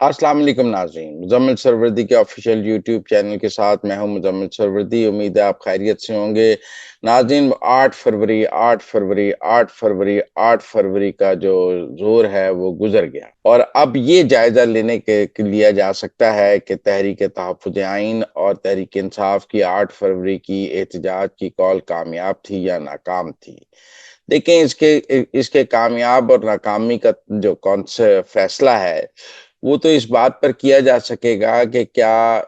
अस्सलाम वालेकुम नाज़रीन, मुज़म्मिल सरवरदी के ऑफिशियल यूट्यूब चैनल के साथ मैं हूं मुज़म्मिल सरवरदी। उम्मीद है आप खैरियत से होंगे। नाज़रीन, 8 फरवरी का जो ज़ोर है वो गुजर गया और अब ये जायज़ा लेने के लिया जा सकता है कि तहरीक तहफ़्फ़ुज़ आइन और तहरीक इंसाफ की 8 फरवरी की एहतजाज की कॉल कामयाब थी या नाकाम थी। देखें, इसके इसके कामयाब और नाकामी का जो कौन सा फैसला है वो तो इस बात पर किया जा सकेगा कि क्या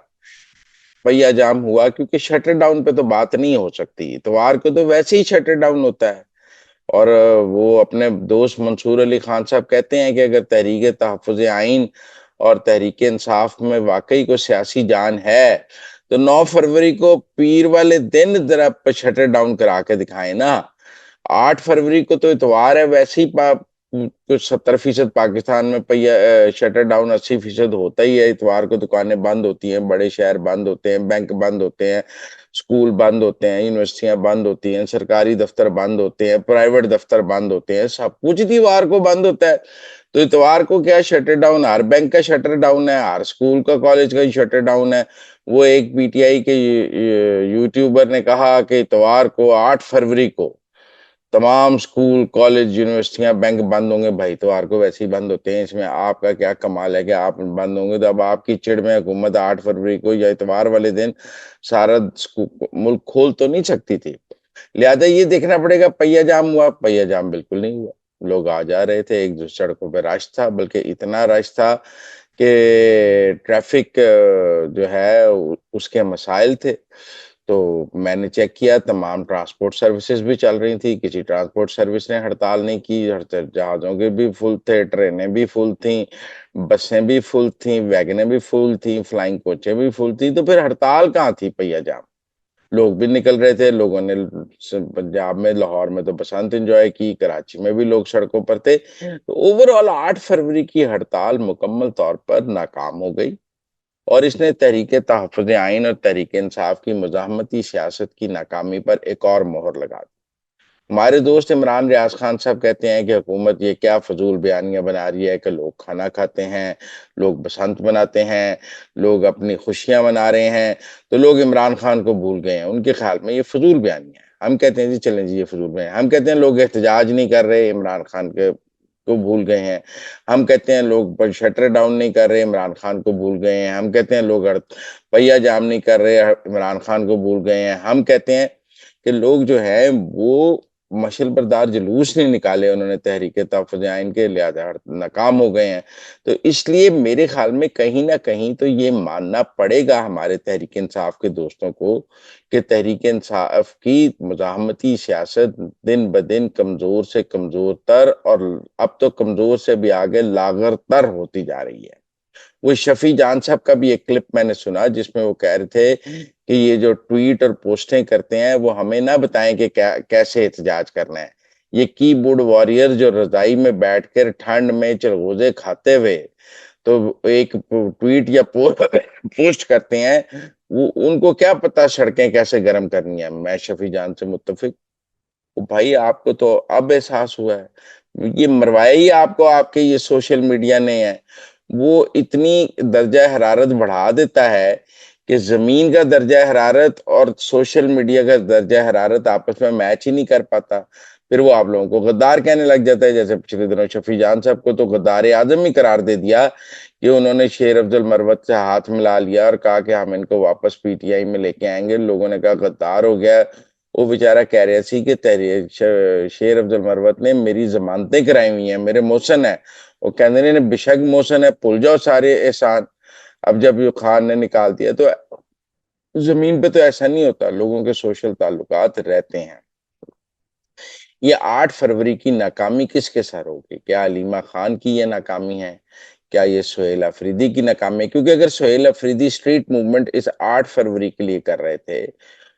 पहिया जाम हुआ, क्योंकि शटर डाउन पे तो बात नहीं हो सकती। इतवार को तो वैसे ही शटर डाउन होता है। और वो अपने दोस्त मंसूर अली खान साहब कहते हैं कि अगर तहरीक तहफ़्फ़ुज़ आइन और तहरीक इंसाफ में वाकई को सियासी जान है तो 9 फरवरी को पीर वाले दिन जरा शटर डाउन करा के दिखाएं ना। 8 फरवरी को तो इतवार है, वैसे ही कुछ 70% पाकिस्तान में पहिया शटर डाउन 80% होता ही है। इतवार को दुकानें बंद होती हैं, बड़े शहर बंद होते हैं, बैंक बंद होते हैं, स्कूल बंद होते हैं, यूनिवर्सिटियां बंद होती हैं, सरकारी दफ्तर बंद होते हैं, प्राइवेट दफ्तर बंद होते हैं, सब कुछ इतवार को बंद होता है। तो इतवार को क्या शटर डाउन? हर बैंक का शटर डाउन है, हर स्कूल का कॉलेज का ही शटर डाउन है। वो एक पीटीआई के यूट्यूबर ने कहा कि इतवार को 8 फरवरी को तमाम स्कूल कॉलेज यूनिवर्सिटियां बैंक बंद होंगे। भाई इतवार को वैसे ही बंद होते हैं, इसमें आपका क्या कमाल है कि आप बंद होंगे? तो अब आपकी चिड़ में हुकूमत 8 फरवरी को या इतवार वाले दिन सारा मुल्क खोल तो नहीं सकती थी। लिहाजा ये देखना पड़ेगा पहिया जाम हुआ। पहिया जाम बिल्कुल नहीं हुआ। लोग आ जा रहे थे, एक दो सड़कों पर रश था, बल्कि इतना रश था कि ट्रैफिक जो है उसके मसाइल थे। तो मैंने चेक किया, तमाम ट्रांसपोर्ट सर्विसेज भी चल रही थी, किसी ट्रांसपोर्ट सर्विस ने हड़ताल नहीं की। जहाज़ों के भी फुल थे, ट्रेनें भी फुल थी, बसें भी फुल थी, वैगनें भी फुल थी, फ्लाइंग कोचें भी फुल थी। तो फिर हड़ताल कहाँ थी? पहिया जाम। लोग भी निकल रहे थे। लोगों ने पंजाब में, लाहौर में तो बसंत एंजॉय की, कराची में भी लोग सड़कों पर थे। तो ओवरऑल 8 फरवरी की हड़ताल मुकम्मल तौर पर नाकाम हो गई और इसने तहरीक तहफ़्फ़ुज़ आइन और तहरीक इंसाफ की मुज़ाहमती सियासत की नाकामी पर एक और मोहर लगा दी। हमारे दोस्त इमरान रियाज खान साहब कहते हैं कि हुकूमत ये क्या फजूल बयानियां बना रही है कि लोग खाना खाते हैं, लोग बसंत मनाते हैं, लोग अपनी खुशियां मना रहे हैं। तो लोग इमरान खान को भूल गए हैं। उनके ख्याल में ये फजूल बयानियां है। हम कहते हैं जी चलें जी, ये फजूल बयान। हम कहते हैं लोग एहतजाज नहीं कर रहे, इमरान खान के को भूल गए हैं। हम कहते हैं लोग शटर डाउन नहीं कर रहे, इमरान खान को भूल गए हैं। हम कहते हैं लोग पहिया जाम नहीं कर रहे, इमरान खान को भूल गए हैं। हम कहते हैं कि लोग जो है वो मशल बरदार जुलूस नहीं निकाले उन्होंने तहरीक तहफ़्फ़ुज़ आइन के, लिहाजा नाकाम हो गए हैं। तो इसलिए मेरे ख्याल में कहीं ना कहीं तो ये मानना पड़ेगा हमारे तहरीक इंसाफ के दोस्तों को कि तहरीक इंसाफ की मुज़ाहमती सियासत दिन ब दिन कमजोर से कमजोर तर और अब तो कमजोर से भी आगे लागर तर होती जा रही है। वो शफी जान साहब का भी एक क्लिप मैंने सुना जिसमें वो कह रहे थे कि ये जो ट्वीट और पोस्टें करते हैं वो हमें ना बताएं कि कैसे एहतजाज करना है। ये कीबोर्ड वॉरियर जो रजाई में बैठकर ठंड में चरगोजे खाते हुए तो एक ट्वीट या पोस्ट करते हैं, वो उनको क्या पता सड़कें कैसे गर्म करनी है। मैं शफी जान से मुत्तफिक। ओ भाई, आपको तो अब एहसास हुआ है, ये मरवाया ही आपको आपके ये सोशल मीडिया ने है। वो इतनी दर्जा हरारत बढ़ा देता है कि जमीन का दर्जा हरारत और सोशल मीडिया का दर्जा हरारत आपस में मैच ही नहीं कर पाता। फिर वो आप लोगों को गद्दार कहने लग जाता है। जैसे पिछले दिनों शफी जान साहब को तो गद्दार आजम ही करार दे दिया कि उन्होंने शेर अफजल मरवत से हाथ मिला लिया और कहा कि हम इनको वापस पीटीआई में लेके आएंगे। लोगों ने कहा गद्दार हो गया। वो बेचारा कह रहा सी कि तहरीर शेर अफजल मरवत ने मेरी जमानतें कराई हुई हैं, मेरे मोहसन है। वो कहते ने बेशक मोहसन है, भूल जाओ सारे एहसान। अब जब ये खान ने निकाल दिया तो जमीन पे तो ऐसा नहीं होता, लोगों के सोशल ताल्लुकात रहते हैं। ये 8 फरवरी की नाकामी किसके सर होगी? क्या अलीमा खान की ये नाकामी है? क्या ये सुहेल अफरीदी की नाकामी है? क्योंकि अगर सुहेल अफरीदी स्ट्रीट मूवमेंट इस 8 फरवरी के लिए कर रहे थे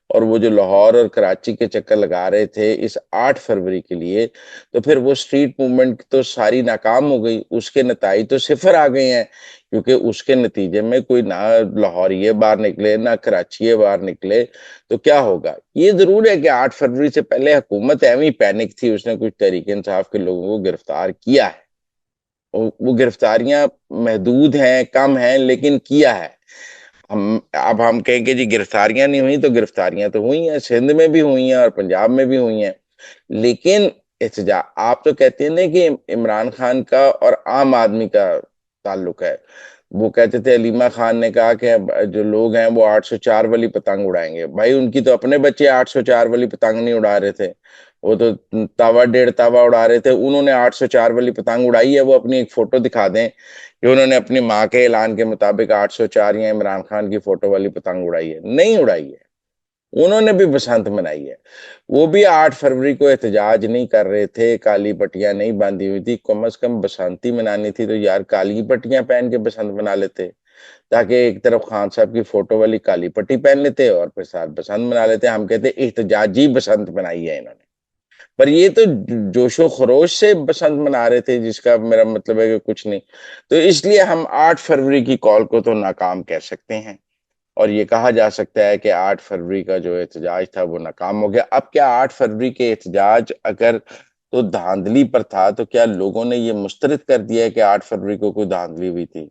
और वो जो लाहौर और कराची के चक्कर लगा रहे थे इस 8 फरवरी के लिए, तो फिर वो स्ट्रीट मूवमेंट तो सारी नाकाम हो गई। उसके नतीजे तो सिफर आ गए हैं, क्योंकि उसके नतीजे में कोई ना लाहौरिये बाहर निकले ना कराचिये बाहर निकले। तो क्या होगा? ये जरूर है कि 8 फरवरी से पहले हुकूमत एवं पैनिक थी, उसने कुछ तहरीक इंसाफ के लोगों को गिरफ्तार किया है। वो गिरफ्तारियां महदूद हैं, कम हैं, लेकिन किया है। हम कहेंगे जी गिरफ्तारियां नहीं हुई, तो गिरफ्तारियां तो हुई हैं, सिंध में भी हुई हैं और पंजाब में भी हुई हैं। लेकिन एहतजा आप तो कहते हैं ना कि इमरान खान का और आम आदमी का ताल्लुक है। वो कहते थे, अलीमा खान ने कहा कि अब जो लोग हैं वो 804 वाली पतंग उड़ाएंगे। भाई उनकी तो अपने बच्चे 804 वाली पतंग नहीं उड़ा रहे थे, वो तो तावा डेढ़ तावा उड़ा रहे थे। उन्होंने 804 वाली पतंग उड़ाई है, वो अपनी एक फोटो दिखा दें कि उन्होंने अपनी माँ के ऐलान के मुताबिक 804 या इमरान खान की फोटो वाली पतंग उड़ाई है? नहीं उड़ाई है। उन्होंने भी बसंत मनाई है। वो भी 8 फरवरी को एहतजाज नहीं कर रहे थे, काली पट्टियां नहीं बांधी हुई थी। कम से कम बसंती मनानी थी तो यार काली पट्टियां पहन के बसंत मना लेते, ताकि एक तरफ खान साहब की फोटो वाली काली पट्टी पहन लेते और फिर साथ बसंत मना लेते। हम कहते एहतजाजी बसंत मनाई है इन्होंने। पर ये तो जोशो खरोश से बसंत मना रहे थे, जिसका मेरा मतलब है कि कुछ नहीं। तो इसलिए हम 8 फरवरी की कॉल को तो नाकाम कह सकते हैं, और ये कहा जा सकता है कि 8 फरवरी का जो एहतजाज था वो नाकाम हो गया। अब क्या 8 फरवरी के एहतजाज अगर तो धांधली पर था, तो क्या लोगों ने ये मुस्तरद कर दिया है कि 8 फरवरी को कोई धांधली हुई थी?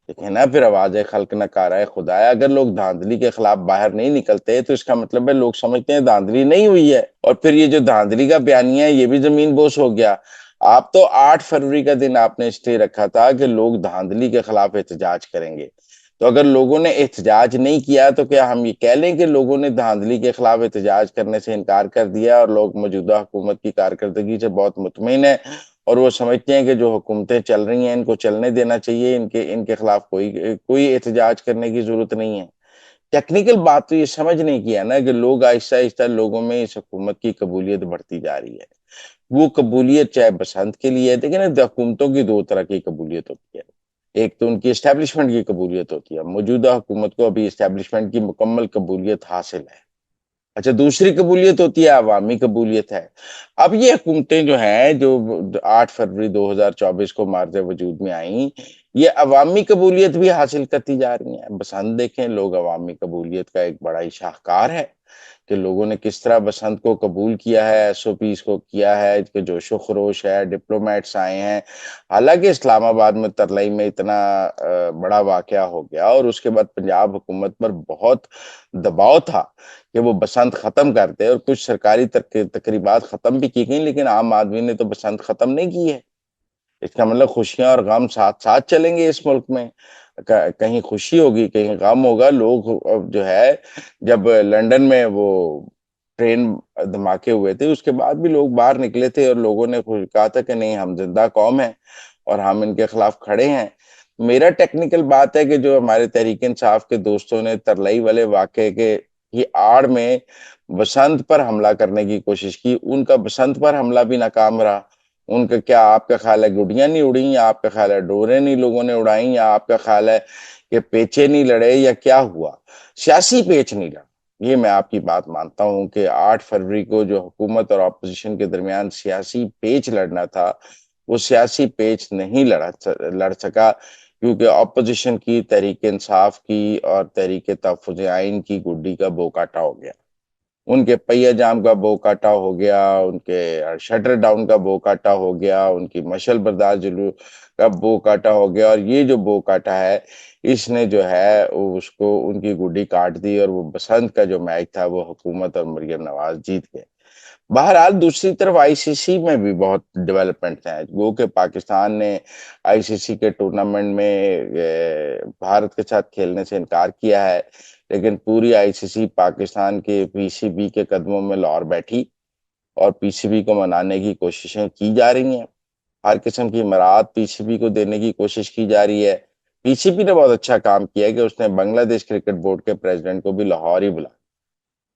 देखें ना, फिर आवाज खल्क न कारा खुदाया। अगर लोग धांधली के खिलाफ बाहर नहीं निकलते तो इसका मतलब है लोग समझते हैं धांधली नहीं हुई है, और फिर ये जो धांधली का बयानिया है ये भी जमीन बोस हो गया। आप तो 8 फरवरी का दिन आपने इसलिए रखा था कि लोग धांधली के खिलाफ एहतजाज करेंगे। तो अगर लोगों ने एहतजाज नहीं किया तो क्या हम ये कह लें कि लोगों ने धांधली के खिलाफ एहतजाज करने से इनकार कर दिया और लोग मौजूदा हुकूमत की कारकर्दगी से बहुत मुतमईन है, और वो समझते हैं कि जो हुकूमतें चल रही हैं इनको चलने देना चाहिए, इनके इनके खिलाफ कोई कोई एहतजाज करने की जरूरत नहीं है? टेक्निकल बात तो ये समझ नहीं किया ना कि लोग आहिस्ता आहिस्ता लोगों में इस हुकूमत की कबूलियत बढ़ती जा रही है। वो कबूलियत चाहे बसंत के लिए है। देखिए ना, हुकूमतों की दो तरह की कबूलियत होती है। एक तो उनकी एस्टेब्लिशमेंट की कबूलियत होती है। मौजूदा हुकूमत को अभी एस्टेब्लिशमेंट की मुकम्मल कबूलियत हासिल है। अच्छा, दूसरी कबूलियत होती है अवामी कबूलियत है। अब ये हुकूमतें जो हैं, जो 8 फरवरी 2024 को मार्ज वजूद में आई, ये अवामी कबूलियत भी हासिल करती जा रही हैं। बसंत देखें, लोग अवामी कबूलियत का एक बड़ा ही शाहकार है कि लोगों ने किस तरह बसंत को कबूल किया है, एसओपीज को किया है, कि जोशो खरोश है, डिप्लोमेट्स आए हैं। हालांकि इस्लामाबाद में तरलई में इतना बड़ा वाकया हो गया और उसके बाद पंजाब हुकूमत पर बहुत दबाव था कि वो बसंत खत्म कर दे, और कुछ सरकारी तकरीबात खत्म भी की गई, लेकिन आम आदमी ने तो बसंत खत्म नहीं की है। इसका मतलब खुशियां और गम साथ साथ चलेंगे इस मुल्क में। कहीं खुशी होगी, कहीं गम होगा। लोग अब जो है, जब लंदन में वो ट्रेन धमाके हुए थे उसके बाद भी लोग बाहर निकले थे और लोगों ने कहा था कि नहीं, हम जिंदा कौम है और हम इनके खिलाफ खड़े हैं। मेरा टेक्निकल बात है कि जो हमारे तहरीक इंसाफ के दोस्तों ने तरलई वाले वाकये के की आड़ में बसंत पर हमला करने की कोशिश की, उनका बसंत पर हमला भी नाकाम रहा। उनका क्या आपका ख्याल है गुड़ियां नहीं उड़ी, या आपका ख्याल है डोरे नहीं लोगों ने उड़ाई, या आपका ख्याल है कि पेचे नहीं लड़े, या क्या हुआ? सियासी पेच नहीं लड़ा। ये मैं आपकी बात मानता हूं कि 8 फरवरी को जो हुकूमत और ऑपोजिशन के दरमियान सियासी पेच लड़ना था, वो सियासी पेच नहीं लड़ सका, क्योंकि ऑपोजिशन की, तहरीक इंसाफ की और तहरीक तहफ़्फ़ुज़ आइन की गुड्डी का बो काटा हो गया। उनके पहिया जाम का बो काटा हो गया, उनके शटर डाउन का बो काटा हो गया, उनकी मशल बर्दार जुलूस का बो काटा हो गया, और ये जो बो काटा है इसने जो है उसको उनकी गुड्डी काट दी, और वो बसंत का जो मैच था वो हुकूमत और मरियम नवाज जीत गए। बहरहाल दूसरी तरफ आईसीसी में भी बहुत डेवलपमेंट है। वो कि पाकिस्तान ने आईसीसी के टूर्नामेंट में भारत के साथ खेलने से इनकार किया है, लेकिन पूरी आईसीसी पाकिस्तान के पीसीबी के कदमों में लाहौर बैठी और पीसीबी को मनाने की कोशिशें की जा रही हैं। हर किस्म की मराद पीसीबी को देने की कोशिश की जा रही है। पीसीबी ने बहुत अच्छा काम किया है कि उसने बांग्लादेश क्रिकेट बोर्ड के प्रेसिडेंट को भी लाहौर ही बुला,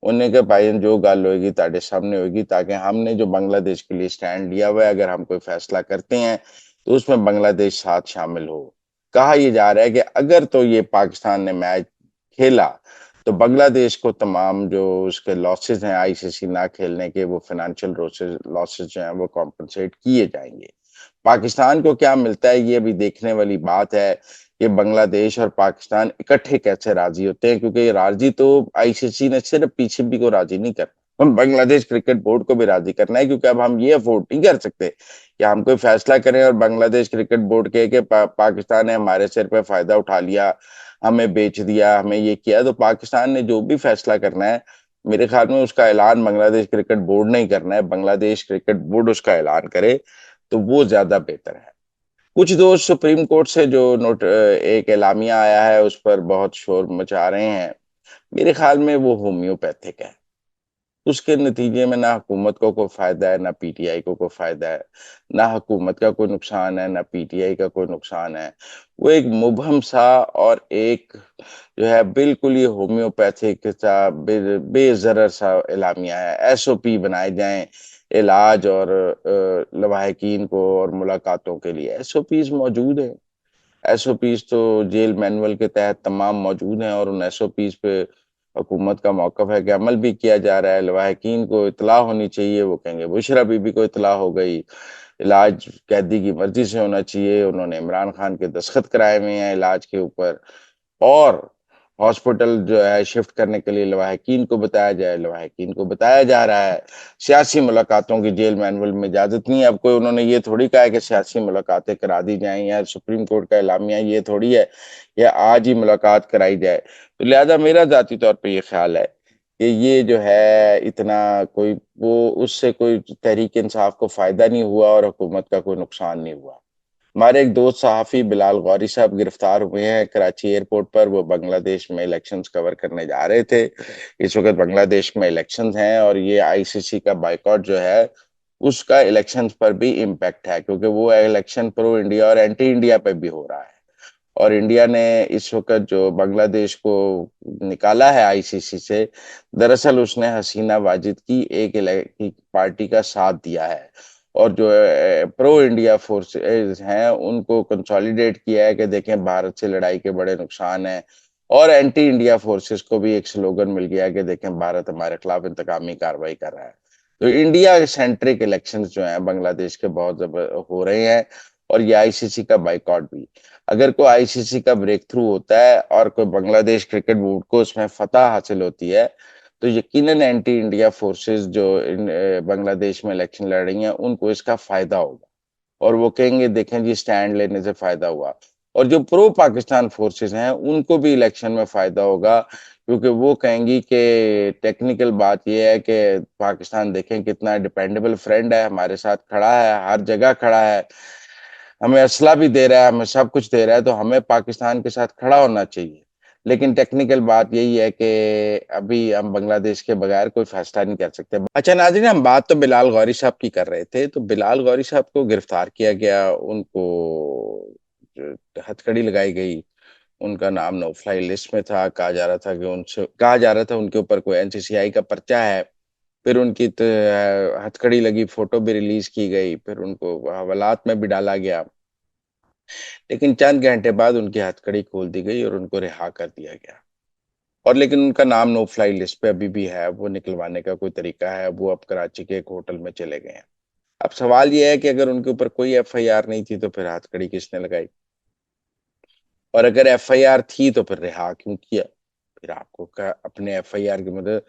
उन्हें कहा भाई जो गल होगी ताड़े सामने होगी, ताकि हमने जो बांग्लादेश के लिए स्टैंड लिया हुआ है, अगर हम कोई फैसला करते हैं तो उसमें बांग्लादेश साथ शामिल हो। कहा यह जा रहा है कि अगर तो ये पाकिस्तान ने मैच खेला तो बांग्लादेश को तमाम जो उसके लॉसेस हैं आईसीसी ना खेलने के, वो फाइनेंशियल लॉसेस जो हैं वो कॉम्पनसेट किए जाएंगे। पाकिस्तान को क्या मिलता है ये भी देखने वाली बात है कि बांग्लादेश और पाकिस्तान इकट्ठे कैसे राजी होते हैं, क्योंकि ये राजी तो आईसीसी ने सिर्फ पीसीबी को राजी नहीं करना, हम बांग्लादेश क्रिकेट बोर्ड को भी राजी करना है, क्योंकि अब हम ये अफोर्ड नहीं कर सकते कि हम कोई फैसला करें और बांग्लादेश क्रिकेट बोर्ड कहे कि पाकिस्तान ने हमारे सिर पे फायदा उठा लिया, हमें बेच दिया, हमें ये किया। तो पाकिस्तान ने जो भी फैसला करना है, मेरे ख्याल में उसका ऐलान बांग्लादेश क्रिकेट बोर्ड नहीं करना है, बांग्लादेश क्रिकेट बोर्ड उसका ऐलान करे तो वो ज्यादा बेहतर है। कुछ दोस्त सुप्रीम कोर्ट से जो एक एलामिया आया है उस पर बहुत शोर मचा रहे हैं। मेरे ख्याल में वो होम्योपैथिक है। उसके नतीजे में ना हुकूमत को कोई फायदा है, ना पीटीआई को कोई फायदा है। ना हुकूमत का कोई नुकसान है, ना पीटीआई का कोई नुकसान है। वो एक मुबहम सा और एक जो है बिल्कुल ही होम्योपैथिक सा बेजरर सा एलामिया है। एसओपी बनाए जाएं इलाज और लवाहकीन को और मुलाकातों के लिए। एसओपीज मौजूद है। एसओपीज तो जेल मैनुअल के तहत तमाम मौजूद हैं, और उन एसओपीज पे हुकूमत का मौकफ है कि अमल भी किया जा रहा है। लवाहकीन को इतला होनी चाहिए, वो कहेंगे बुशरा बीबी को इतला हो गई। इलाज कैदी की मर्जी से होना चाहिए, उन्होंने इमरान खान के दस्तखत कराए हुए हैं इलाज के ऊपर। और हॉस्पिटल जो है शिफ्ट करने के लिए लवाहकीन को बताया जाए, लवाहकीन को बताया जा रहा है। सियासी मुलाकातों की जेल मैनुअल में इजाजत नहीं है। अब कोई उन्होंने ये थोड़ी कहा है कि सियासी मुलाकातें करा दी जाएं, या सुप्रीम कोर्ट का एलामिया ये थोड़ी है या आज ही मुलाकात कराई जाए। तो लिहाजा मेरा जाती तौर पे ये ख्याल है कि ये जो है इतना कोई वो उससे कोई तहरीक इंसाफ को फायदा नहीं हुआ और हुकूमत का कोई नुकसान नहीं हुआ। हमारे एक दोस्त सहाफी बिलाल गौरी साहब गिरफ्तार हुए हैं कराची एयरपोर्ट पर। वो बांग्लादेश में इलेक्शंस कवर करने जा रहे थे। इस वक्त बांग्लादेश में इलेक्शंस हैं, और ये आईसीसी का बायकॉट जो है उसका इलेक्शंस पर भी इम्पैक्ट है, क्योंकि वो इलेक्शन प्रो इंडिया और एंटी इंडिया पे भी हो रहा है। और इंडिया ने इस वक्त जो बांग्लादेश को निकाला है आईसीसी से, दरअसल उसने हसीना वाजिद की की पार्टी का साथ दिया है। और जो प्रो इंडिया फोर्सेस हैं उनको कंसोलिडेट किया है कि देखें भारत से लड़ाई के बड़े नुकसान हैं। और एंटी इंडिया फोर्सेस को भी एक स्लोगन मिल गया है कि देखें भारत हमारे खिलाफ इंतकामी कार्रवाई कर रहा है। तो इंडिया सेंट्रिक इलेक्शंस जो हैं बांग्लादेश के बहुत हो रहे हैं, और ये आईसीसी का बाइकआउट भी। अगर कोई आईसीसी का ब्रेक थ्रू होता है और कोई बांग्लादेश क्रिकेट बोर्ड को उसमें फतह हासिल होती है, तो यकीनन एंटी इंडिया फोर्सेस जो बांग्लादेश में इलेक्शन लड़ रही हैं उनको इसका फायदा होगा। और वो कहेंगे देखें जी स्टैंड लेने से फायदा हुआ। और जो प्रो पाकिस्तान फोर्सेस हैं उनको भी इलेक्शन में फायदा होगा, क्योंकि वो कहेंगी कि टेक्निकल बात यह है कि पाकिस्तान देखें कितना डिपेंडेबल फ्रेंड है, हमारे साथ खड़ा है, हर जगह खड़ा है, हमें असला भी दे रहा है, हमें सब कुछ दे रहा है, तो हमें पाकिस्तान के साथ खड़ा होना चाहिए। लेकिन टेक्निकल बात यही है कि अभी हम बांग्लादेश के बगैर कोई फैसला नहीं कर सकते। अच्छा नाज़रीन, हम बात तो बिलाल गौरी साहब की कर रहे थे। तो बिलाल गौरी साहब को गिरफ्तार किया गया, उनको हथकड़ी लगाई गई, उनका नाम नो फ्लाई लिस्ट में था। कहा जा रहा था कि उनसे कहा जा रहा था उनके ऊपर कोई एनसीसीआई का पर्चा है। फिर उनकी हथकड़ी लगी, फोटो भी रिलीज की गई, फिर उनको हवालात में भी डाला गया। लेकिन चंद घंटे बाद उनकी हथकड़ी खोल दी गई और उनको रिहा कर दिया गया। और लेकिन उनका नाम नो फ्लाई लिस्ट पे अभी भी है, वो निकलवाने का कोई तरीका है। वो अब कराची के एक होटल में चले गए हैं। अब सवाल ये है कि अगर उनके ऊपर कोई एफआईआर नहीं थी तो फिर हथकड़ी किसने लगाई? और अगर एफआईआर थी तो फिर रिहा क्यों किया? फिर आपको अपने एफआईआर की मदद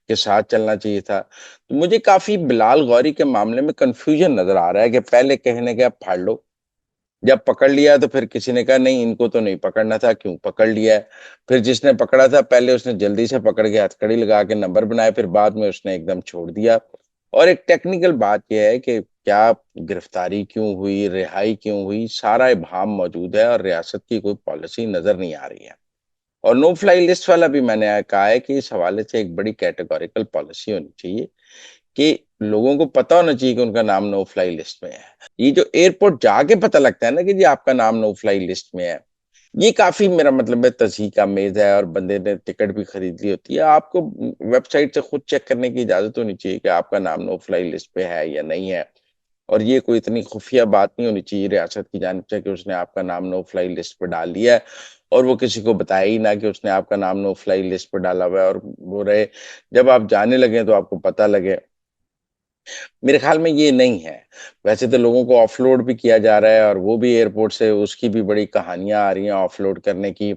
के साथ चलना चाहिए था। तो मुझे काफी बिलाल गौरी के मामले में कंफ्यूजन नजर आ रहा है कि पहले कहने के आप फाड़ लो, जब पकड़ लिया तो फिर किसी ने कहा नहीं इनको तो नहीं पकड़ना था, क्यों पकड़ लिया है? फिर जिसने पकड़ा था पहले उसने जल्दी से पकड़ के हथकड़ी लगा के नंबर बनाए, फिर बाद में उसने एकदम छोड़ दिया। और एक टेक्निकल बात यह है कि क्या गिरफ्तारी क्यों हुई, रिहाई क्यों हुई, सारा इबाहम मौजूद है और रियासत की कोई पॉलिसी नजर नहीं आ रही है। और नो फ्लाई लिस्ट वाला भी मैंने कहा है कि इस हवाले से एक बड़ी कैटेगोरिकल पॉलिसी होनी चाहिए कि लोगों को पता होना चाहिए कि उनका नाम नो फ्लाई लिस्ट में है। ये जो एयरपोर्ट जाके पता लगता है ना कि जी आपका नाम नो फ्लाई लिस्ट में है, ये काफी मेरा मतलब है तस्हीक आमेज है। और बंदे ने टिकट भी खरीद ली होती है, आपको वेबसाइट से खुद चेक करने की इजाजत होनी चाहिए कि आपका नाम नो फ्लाई लिस्ट पे है या नहीं है। और ये कोई इतनी खुफिया बात नहीं होनी चाहिए रियासत की जानिब से कि उसने आपका नाम नो फ्लाई लिस्ट पर डाल दिया है और वो किसी को बताया ही ना कि उसने आपका नाम नो फ्लाई लिस्ट पर डाला हुआ है। और वो रहे जब आप जाने लगे तो आपको पता लगे। मेरे ख्याल में ये नहीं है। वैसे तो लोगों को ऑफलोड भी किया जा रहा है, और वो भी एयरपोर्ट से उसकी भी बड़ी कहानियां आ रही हैं ऑफलोड करने की।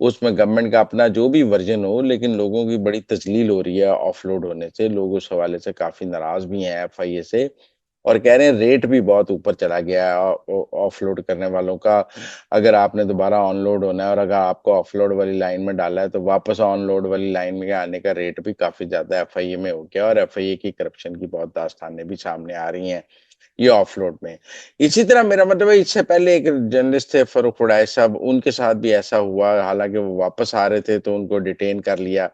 उसमें गवर्नमेंट का अपना जो भी वर्ज़न हो, लेकिन लोगों की बड़ी तज़लील हो रही है ऑफ़लोड होने से। लोग उस हवाले से काफ़ी नाराज़ भी हैं एफआईए से और कह रहे हैं रेट भी बहुत ऊपर चला गया है ऑफ़लोड करने वालों का। अगर आपने दोबारा ऑनलोड होना है और अगर आपको ऑफ़लोड वाली लाइन में डाला है, तो वापस ऑनलोड वाली लाइन में आने का रेट भी काफ़ी ज़्यादा एफआईए में हो गया और एफआईए की करप्शन की बहुत दास्तानें भी सामने आ रही हैं। ये ऑफलोड में। इसी तरह मेरा मतलब है इससे पहले एक जर्नलिस्ट थे फ़ारूक कुरैशी साहब, उनके साथ भी ऐसा हुआ, हालाँकि वो वापस आ रहे थे तो उनको डिटेन कर लिया।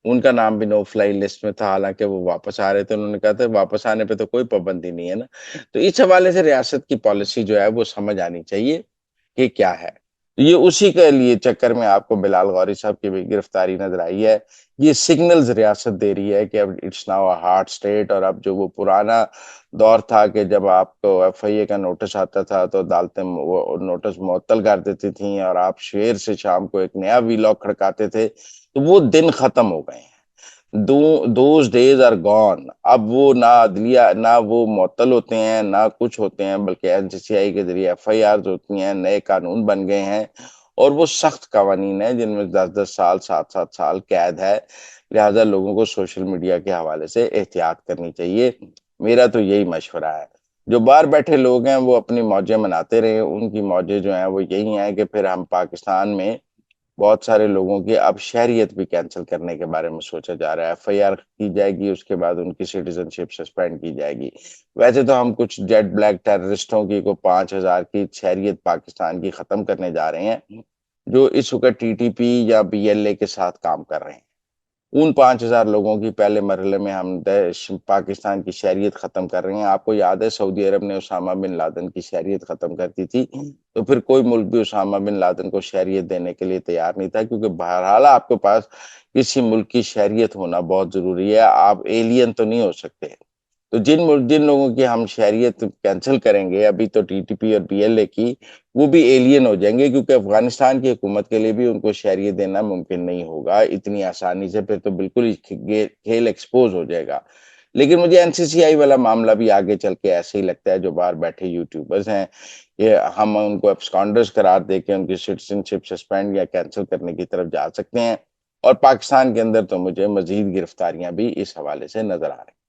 उनका नाम भी नो फ्लाई लिस्ट में था, हालाँकि वो वापस आ रहे थे, उन्होंने कहा था वापस आने पे तो कोई पाबंदी नहीं है ना। तो इस हवाले से रियासत की पॉलिसी जो है वो समझ आनी चाहिए कि क्या है। ये उसी के लिए चक्कर में आपको बिलाल गौरी साहब की भी गिरफ्तारी नज़र आई है। ये सिग्नल्स रियासत दे रही है कि अब it's now a hard state और अब जो वो पुराना दौर था कि जब आपको एफआईए का नोटिस आता था तो अदालतें वो नोटिस मुअत्तल कर देती थीं और आप सवेर से शाम को एक नया वीलॉग खड़काते थे, तो वो दिन खत्म हो गए हैं। Those days are gone. अब वो ना अदलिया ना वो मुअत्तल होते हैं, ना कुछ होते हैं, बल्कि एनसीसीआई के ज़रिए एफआईआर्स होती हैं, नए कानून बन गए हैं और वो सख्त कवानीन हैं जिनमें 10-10 साल, 7-7 साल कैद है। लिहाज़ा लोगों को सोशल मीडिया के हवाले से एहतियात करनी चाहिए। मेरा तो यही मशवरा है। जो बाहर बैठे लोग हैं वो अपनी मौजें मनाते रहें, उनकी मौजें जो हैं वो यही हैं कि फिर हम पाकिस्तान में बहुत सारे लोगों की अब शहरियत भी कैंसल करने के बारे में सोचा जा रहा है। एफआईआर की जाएगी, उसके बाद उनकी सिटीज़नशिप सस्पेंड की जाएगी। वैसे तो हम कुछ जेट ब्लैक टेररिस्टों की को 5,000 की शहरियत पाकिस्तान की ख़त्म करने जा रहे हैं, जो इस वक़्त टीटीपी या बीएलए के साथ काम कर रहे हैं। उन 5,000 लोगों की पहले मरहले में हम देश पाकिस्तान की शहरियत ख़त्म कर रहे हैं। आपको याद है सऊदी अरब ने उसामा बिन लादेन की शहरियत ख़त्म कर दी थी, तो फिर कोई मुल्क भी उसामा बिन लादेन को शहरियत देने के लिए तैयार नहीं था क्योंकि बहरहाल आपके पास किसी मुल्क की शहरियत होना बहुत ज़रूरी है, आप एलियन तो नहीं हो सकते। तो जिन लोगों की हम शहरियत कैंसल करेंगे अभी तो टीटीपी और बीएलए की, वो भी एलियन हो जाएँगे क्योंकि अफ़गानिस्तान की हुकूमत के लिए भी उनको शहरियत देना मुमकिन नहीं होगा इतनी आसानी से, फिर तो बिल्कुल ही खेल एक्सपोज़ हो जाएगा। लेकिन मुझे एनसीसीआई वाला मामला भी आगे चल के ऐसे ही लगता है, जो बाहर बैठे यूट्यूबर्स हैं, ये हम उनको एब्सकॉन्डर्स करार देके उनकी सिटीज़नशिप सस्पेंड या कैंसल करने की तरफ जा सकते हैं और पाकिस्तान के अंदर तो मुझे मज़ीद गिरफ्तारियाँ भी इस हवाले से नज़र आ रही हैं।